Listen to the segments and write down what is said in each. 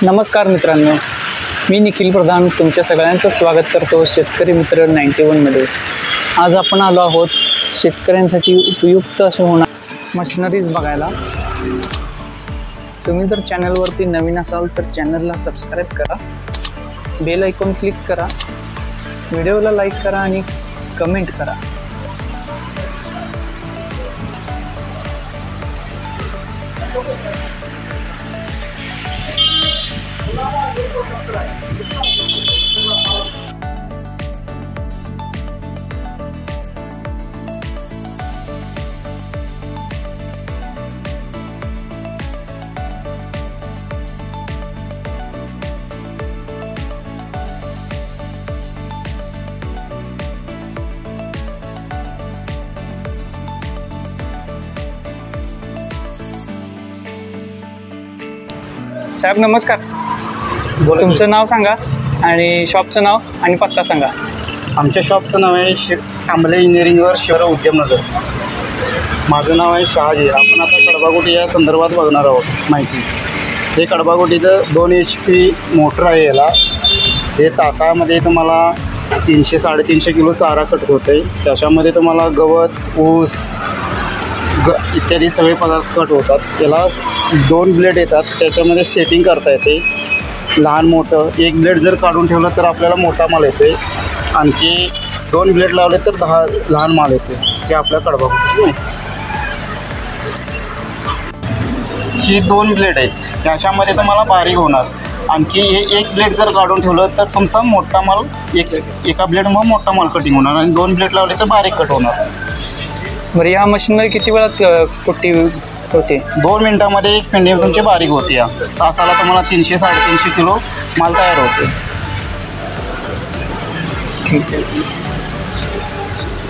नमस्कार मित्रांनो, मी निखिल प्रधान तुमच्या सगळ्यांचं स्वागत करतो शेतकरी मित्र 91 मध्ये। आज आपण आलो आहोत शेतकऱ्यांसाठी उपयुक्त असे होणार मशिनरीज बघायला। तुम्ही जर चॅनलवरती नवीन असाल तर चॅनलला सबस्क्राइब करा, बेल आयकॉन क्लिक करा, व्हिडिओला लाईक करा आणि कमेंट करा। साहेब नमस्कार, तुमचं नाव सांगा आणि शॉपचं नाव आणि पत्ता सांगा। आमच्या शॉपचं नाव आहे आंबले इंजिनिअरिंग वर्क्स शहर उद्यमनगर। माझं नाव आहे शहाजी। आपण आता कडबागोटी या संदर्भात बघणार आहोत माहिती। हे कडबागोटीचं 2 HP मोटर आहे। याला हे तासामध्ये तुम्हाला 300-350 किलो चारा कट होते। त्याच्यामध्ये तुम्हाला गवत, ऊस इत्यादी सगळे पदार्थ कट होतात। याला 2 ब्लेड येतात, त्याच्यामध्ये सेटिंग करता येते लहान मोठं। एक ब्लेड जर काढून ठेवलं तर आपल्याला मोठा माल येतोय, आणखी 2 ब्लेड लावले तर 10 लहान माल येतोय। हे आपल्या कडबागोटी ही 2 ब्लेड आहेत, त्याच्यामध्ये तुम्हाला बारीक होणार। आणखी हे एक ब्लेड जर काढून ठेवलं तर तुमचा मोठा माल एका ब्लेडमुळे मोठा माल कटिंग होणार आणि 2 ब्लेड लावले तर बारीक कट होणार। बरं, या मशीनमध्ये किती वेळात कुट्टी होते? 2 मिनिटांमध्ये एक पेंडी तुमची बारीक होते। या तासाला तुम्हाला 300-350 किलो माल तयार होते। ठीक आहे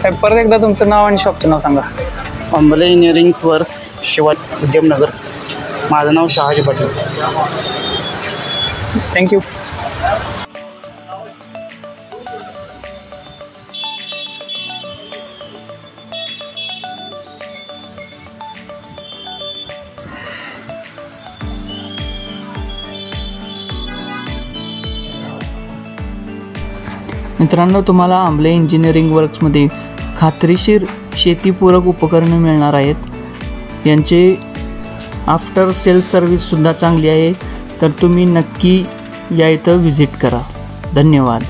साहेब, परत एकदा तुमचं नाव आणि शॉपचं नाव सांगा। आंबले इंजिनिअरिंग वर्क्स शिवाजी उद्यमनगर। माझं नाव शहाजी पाटील। थँक्यू। मित्रांनो, तुम्हाला आंबले इंजिनिअरिंग वर्क्समध्ये खात्रीशीर शेतीपूरक उपकरणे मिळणार आहेत। यांचे आफ्टर सेल्स सर्व्हिससुद्धा चांगली आहे, तर तुम्ही नक्की या इथं व्हिजिट करा। धन्यवाद।